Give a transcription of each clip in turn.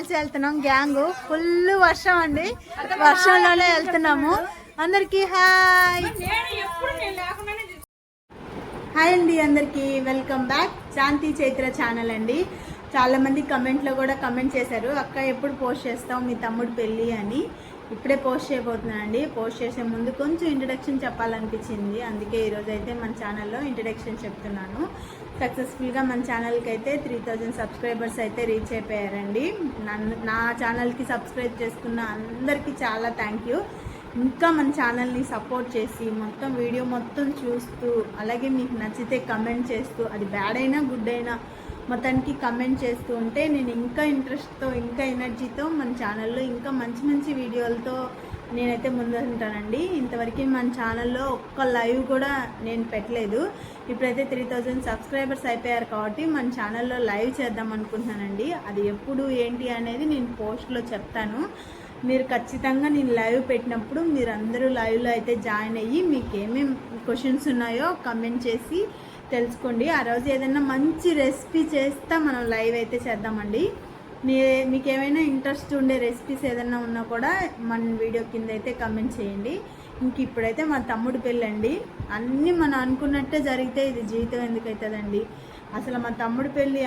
కలిసి వెళ్తున్నాం. Gang full వర్షం అండి, వర్షంలోనే వెళ్తున్నాము. అందరికి హాయ్ హాయ్ అండి, అందరికి వెల్కమ్ బ్యాక్ శాంతి చైత్ర ఛానల్ అండి. చాలా మంది కమెంట్లో కూడా కమెంట్ చేశారు, అక్క ఎప్పుడు పోస్ట్ చేస్తావు మీ తమ్ముడు పెళ్ళి అని. ఇప్పుడే పోస్ట్ చేయబోతున్నానండి. పోస్ట్ చేసే ముందు కొంచెం ఇంట్రడక్షన్ చెప్పాలనిపించింది, అందుకే ఈరోజు అయితే మన ఛానల్లో ఇంట్రడక్షన్ చెప్తున్నాను. సక్సెస్ఫుల్గా మన ఛానల్కి అయితే 3000 సబ్స్క్రైబర్స్ అయితే రీచ్ అయిపోయారండి. నా ఛానల్కి సబ్స్క్రైబ్ చేసుకున్న అందరికీ చాలా థ్యాంక్ యూ. ఇంకా మన ఛానల్ని సపోర్ట్ చేసి మొత్తం వీడియో మొత్తం చూస్తూ, అలాగే మీకు నచ్చితే కమెంట్ చేస్తూ, అది బ్యాడ్ అయినా గుడ్ అయినా మొత్తానికి కమెంట్ చేస్తూ ఉంటే నేను ఇంకా ఇంట్రెస్ట్తో ఇంకా ఎనర్జీతో మన ఛానల్లో ఇంకా మంచి మంచి వీడియోలతో నేనైతే ముందుంటానండి. ఇంతవరకు మన ఛానల్లో ఒక్క లైవ్ కూడా నేను పెట్టలేదు. ఇప్పుడైతే 3000 సబ్స్క్రైబర్స్ అయిపోయారు కాబట్టి మన ఛానల్లో లైవ్ చేద్దాం అనుకుంటున్నానండి. అది ఎప్పుడు ఏంటి అనేది నేను పోస్ట్లో చెప్తాను. మీరు ఖచ్చితంగా నేను లైవ్ పెట్టినప్పుడు మీరు అందరూ లైవ్లో అయితే జాయిన్ అయ్యి మీకు ఏమేమి క్వశ్చన్స్ ఉన్నాయో కమెంట్ చేసి తెలుసుకోండి. ఆ రోజు ఏదైనా మంచి రెసిపీ చేస్తా మనం లైవ్ అయితే చేద్దామండి. మీకు ఏమైనా ఇంట్రెస్ట్ ఉండే రెసిపీస్ ఏదైనా ఉన్నా కూడా మన వీడియో కింద అయితే కమెంట్ చేయండి. ఇంక ఇప్పుడైతే మా తమ్ముడు పెళ్ళండి. అన్నీ మనం అనుకున్నట్టే జరిగితే ఇది జీవితం ఎందుకు అవుతుందండి. అసలు మా తమ్ముడు పెళ్ళి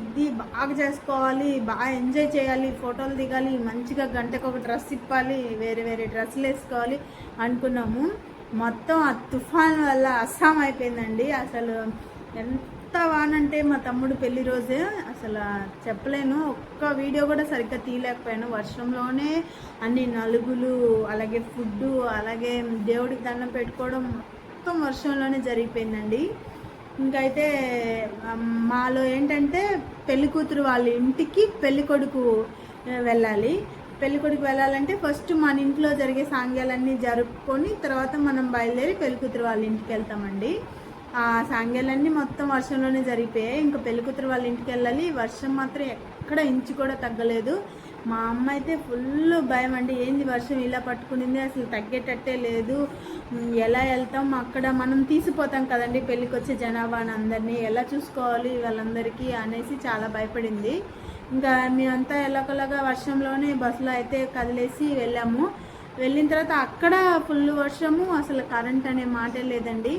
ఇది బాగా చేసుకోవాలి, బాగా ఎంజాయ్ చేయాలి, ఫోటోలు దిగాలి, మంచిగా గంటకు ఒక డ్రెస్ ఇప్పాలి, వేరే వేరే డ్రెస్సులు వేసుకోవాలి అనుకున్నాము. మొత్తం ఆ తుఫాన్ వల్ల అస్సాం అయిపోయిందండి. అసలు ఎంత వానంటే మా తమ్ముడు పెళ్లి రోజే అసలు చెప్పలేను. ఒక్క వీడియో కూడా సరిగ్గా తీయలేకపోయాను. వర్షంలోనే అన్ని నలుగులు, అలాగే ఫుడ్డు, అలాగే దేవుడికి దండం పెట్టుకోవడం మొత్తం వర్షంలోనే జరిగిపోయిందండి. ఇంకైతే మాలో ఏంటంటే పెళ్లి కూతురు వాళ్ళ ఇంటికి పెళ్లి కొడుకు వెళ్ళాలి. పెళ్ళికొడుకు వెళ్ళాలంటే ఫస్ట్ మన ఇంట్లో జరిగే సాంగ్యాలన్నీ జరుపుకొని తర్వాత మనం బయలుదేరి పెళ్ళికూతురు వాళ్ళ ఇంటికి వెళ్తామండి. ఆ సాంగ్యాలన్నీ మొత్తం వర్షంలోనే జరిగిపోయాయి. ఇంకా పెళ్ళికూతురు వాళ్ళ ఇంటికి వెళ్ళాలి. వర్షం మాత్రం ఎక్కడ ఇంచు కూడా తగ్గలేదు. మా అమ్మ అయితే ఫుల్ భయం అండి. ఏంది వర్షం ఇలా పట్టుకునింది, అసలు తగ్గేటట్టే లేదు, ఎలా వెళ్తాం, అక్కడ మనం తీసిపోతాం కదండి పెళ్ళికి వచ్చే జనాభాని అందరినీ ఎలా చూసుకోవాలి వాళ్ళందరికీ అనేసి చాలా భయపడింది. ఇంకా మేమంతా ఎలాగోలాగా వర్షంలోనే బస్సులో అయితే కదిలేసి వెళ్ళాము. వెళ్ళిన తర్వాత అక్కడ ఫుల్ వర్షము, అసలు కరెంట్ అనే మాటే లేదండి.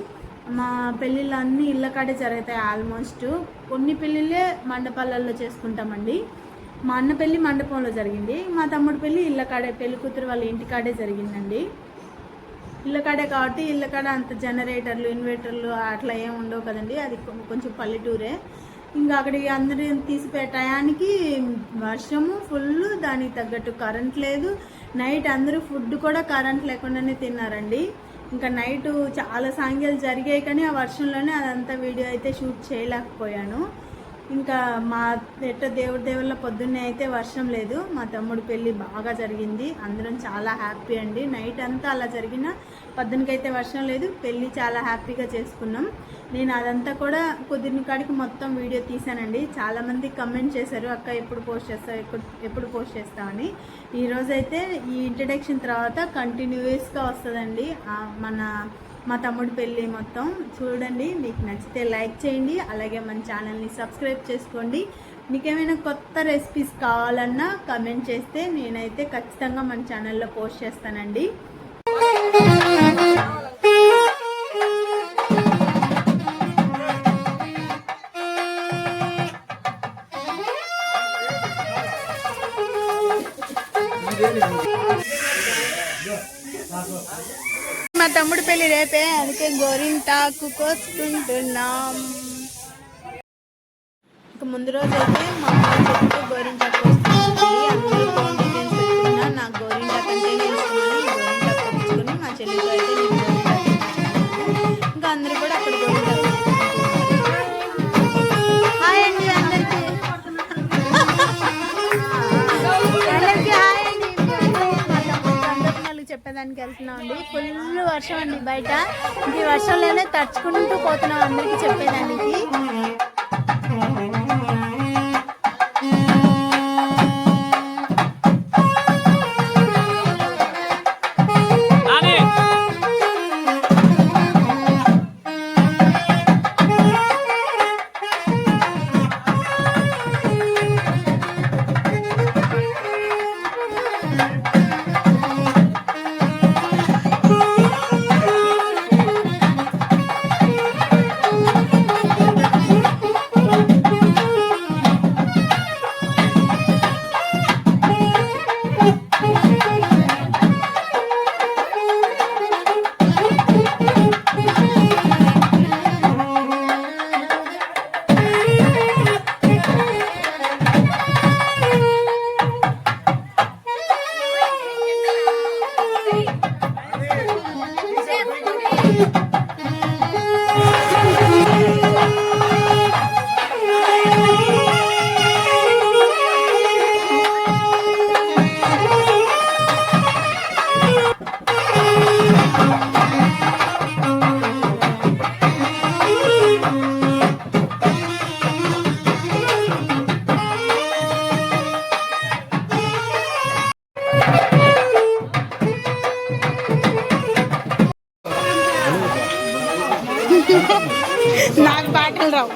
మా పెళ్ళిళ్ళు అన్నీ ఇళ్ళ కాడే జరుగుతాయి ఆల్మోస్ట్. కొన్ని పెళ్ళిళ్ళే మండపాలలో చేసుకుంటామండి. మా అన్న పెళ్ళి మండపంలో జరిగింది, మా తమ్ముడు పెళ్ళి ఇళ్ళ కాడే పెళ్లి కూతురు వాళ్ళ ఇంటికాడే జరిగిందండి. ఇళ్ళ కాడే కాబట్టి ఇళ్ళ కాడ అంత జనరేటర్లు ఇన్వర్టర్లు అట్లా ఏమి ఉండవు కదండి, అది కొంచెం పల్లెటూరే. ఇంకా అక్కడికి అందరూ తీసిపోయే టయానికి వర్షము ఫుల్, దానికి తగ్గట్టు కరెంట్ లేదు. నైట్ అందరూ ఫుడ్ కూడా కరెంట్ లేకుండానే తిన్నారండి. ఇంకా నైట్ చాలా సాంగ్యాలు జరిగాయి కానీ ఆ వర్షంలోనే అదంతా వీడియో అయితే షూట్ చేయలేకపోయాను. ఇంకా మా దేవుడి దేవుళ్ళ పొద్దున్నే అయితే వర్షం లేదు. మా తమ్ముడు పెళ్ళి బాగా జరిగింది, అందరం చాలా హ్యాపీ అండి. నైట్ అంతా అలా జరిగిన పొద్దునకైతే వర్షం లేదు, పెళ్ళి చాలా హ్యాపీగా చేసుకున్నాం. నేను అదంతా కూడా కుదిరిన కాడికి మొత్తం వీడియో తీసానండి. చాలామంది కమెంట్ చేశారు, అక్క ఎప్పుడు పోస్ట్ చేస్తావు ఎప్పుడు పోస్ట్ చేస్తామని. ఈరోజైతే ఈ ఇంట్రడక్షన్ తర్వాత కంటిన్యూస్గా వస్తుందండి మా తమ్ముడు పెళ్ళి మొత్తం చూడండి. మీకు నచ్చితే లైక్ చేయండి, అలాగే మన ఛానల్ని సబ్స్క్రైబ్ చేసుకోండి. మీకు ఏమైనా కొత్త రెసిపీస్ కావాలన్నా కమెంట్ చేస్తే నేనైతే ఖచ్చితంగా మన ఛానల్లో పోస్ట్ చేస్తానండి. మా తమ్ముడు పెళ్ళి రేపే, అందుకే గోరింటాకు కోసుకుంటున్నాం. ఇక ముందు రోజు అయితే మా అమ్మ గోరింటాకు కోసుకుంటుంది. అందరూ ఫోన్ డిజైన్స్ పెట్టుకున్నా నాకు గోరింటాకు అంటే నేర్చుకున్నాను. గోరింటాకు తెచ్చుకుని మా చెల్లితో అయితే నేను గోరింటాకు, ఇంకా అందరూ కూడా అక్కడ గోరింటాకు. హాయ్ అండి అందరికీ, అందరికీ హాయ్ అండి. చెప్పేదానికి వెళ్తున్నాం అండి. ఫుల్ వర్షం అండి బయట. ఈ వర్షంలోనే తడుచుకుంటూ పోతున్నాం అందరికీ చెప్పేదానికి. నాకు పాటలు రావు.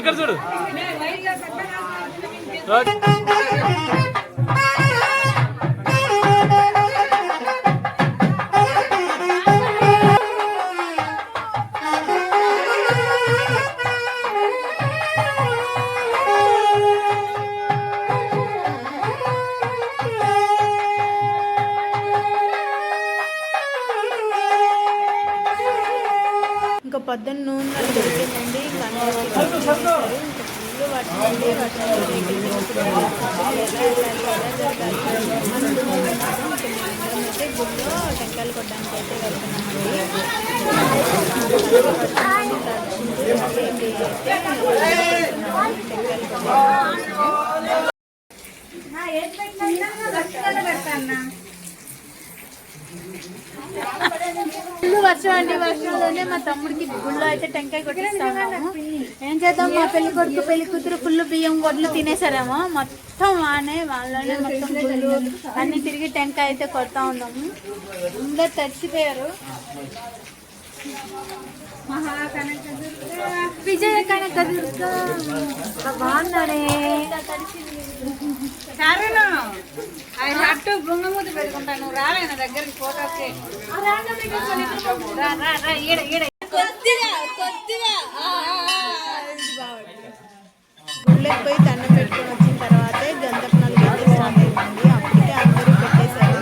ఇక్కడ చూడు ఇంకా పొద్దున్న నూనె దొరికిందండి. ఫుల్ వర్షం అయితే గుడిలో టెంకాయలు కొట్టడానికి అయితే వెళ్తున్నామండి. ఫుల్ వర్షం అండి. వర్షంలోనే మా తమ్ముడికి గుళ్ళో అయితే టెంకాయ కొట్టిస్తాము. ఏం చేద్దాం, మా పెళ్లి కొడుకు పెళ్లి కూతురు ఫుల్ బియ్యం వడ్లు తినేసారేమో. మొత్తం వాళ్ళనే మొత్తం గుళ్ళు అన్ని తిరిగి టెంకాయ అయితే కొడతా ఉన్నాము. అందరు తడిసిపోయారు. విజయ కనకదుర్గ బాగున్నాడే. బొంగమూతి పెట్టుకుంటాను రాలే నా దగ్గరికి ఫోటోకి. గుళ్ళకి పోయి దండం పెట్టుకొని వచ్చిన తర్వాతే గంధపు నలుగు స్టార్ట్ అయిందండి. అప్పటికే అందరూ పెట్టేశారు.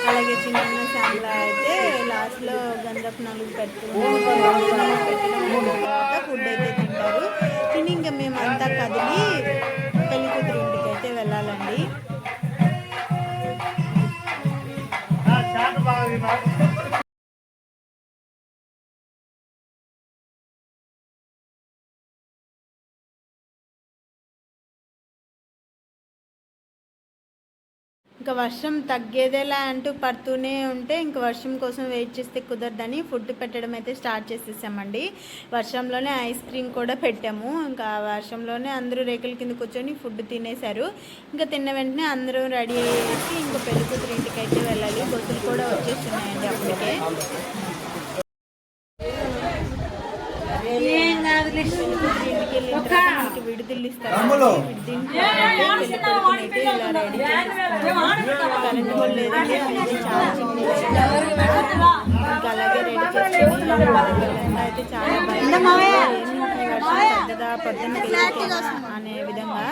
అలాగే చిన్న శాంపుల్ అయితే లాస్ట్ లో గంధపు నలుగు పెట్టుకుని తర్వాత ఫుడ్ అయితే తింటారు. తిని ఇంకా మేమంతా కదిలి పెళ్లి కూతురు ఇంటికి అయితే వెళ్ళాలండి. ఇంకా వర్షం తగ్గేదేలా అంటూ పడుతూనే ఉంటే ఇంకా వర్షం కోసం వెయిట్ చేస్తే కుదరదని ఫుడ్ పెట్టడం అయితే స్టార్ట్ చేసేసామండి. వర్షంలోనే ఐస్ క్రీమ్ కూడా పెట్టాము. ఇంకా వర్షంలోనే అందరూ రేకుల కింద కూర్చొని ఫుడ్ తినేశారు. ఇంకా తిన్న వెంటనే అందరూ రెడీ అయ్యేసి ఇంకా పెళ్లి కూతురు ఇంటికి అయితే వెళ్ళాలి. బస్సులు కూడా వచ్చేస్తున్నాయండి అప్పటికే. ఏం కాదు మనకి విడుదల ఇస్తారు. కరెంట్ కూడా లేదండి, చాలా చిన్న అలాగే రెడీ చేసుకుని అయితే చాలా పెద్దదా పొద్దున్న అనే విధంగా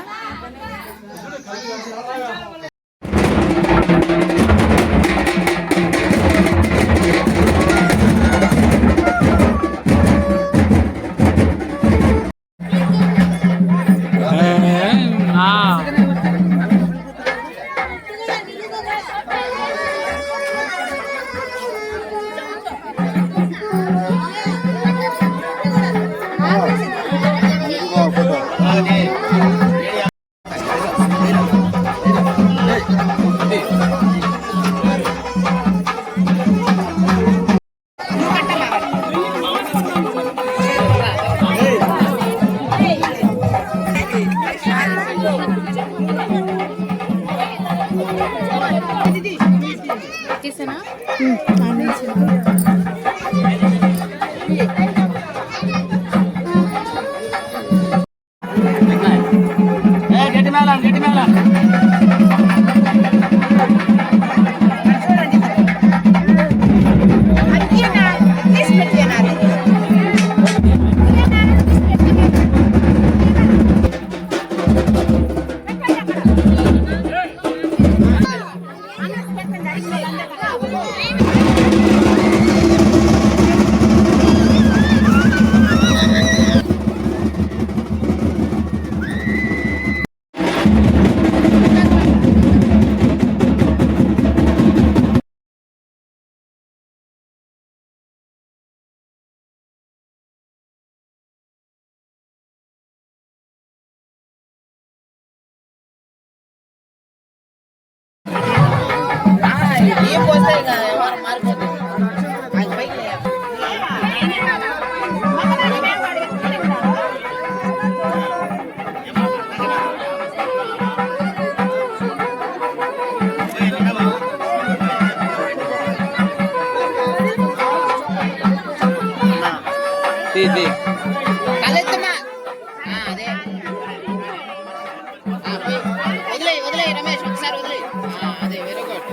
చేసానా వదిలే రమేష్ ఒకసారి వదిలే అదే very good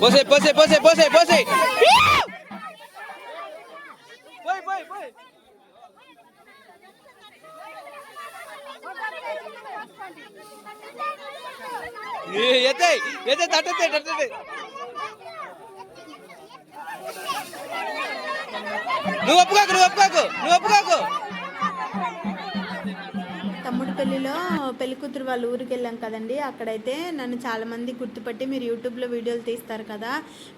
Pose, pose, pose, pose, pose. Voy. Yete, tatete. నువ్వు ఒప్పుకోకు. తమ్ముడు పెళ్ళిలో పెళ్ళికూతురు వాళ్ళ ఊరికి వెళ్ళాం కదండి. అక్కడైతే నన్ను చాలామంది గుర్తుపట్టి మీరు యూట్యూబ్లో వీడియోలు తీస్తారు కదా,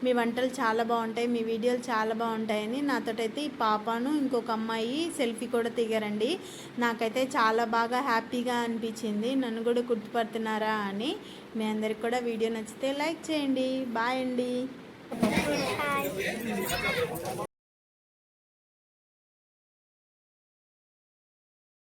మీ వంటలు చాలా బాగుంటాయి, మీ వీడియోలు చాలా బాగుంటాయని నాతోటైతే ఈ పాపను ఇంకొక అమ్మాయి సెల్ఫీ కూడా దిగారండి. నాకైతే చాలా బాగా హ్యాపీగా అనిపించింది, నన్ను కూడా గుర్తుపడుతున్నారా అని. మీ అందరికి కూడా వీడియో నచ్చితే లైక్ చేయండి. బాయ్ అండి.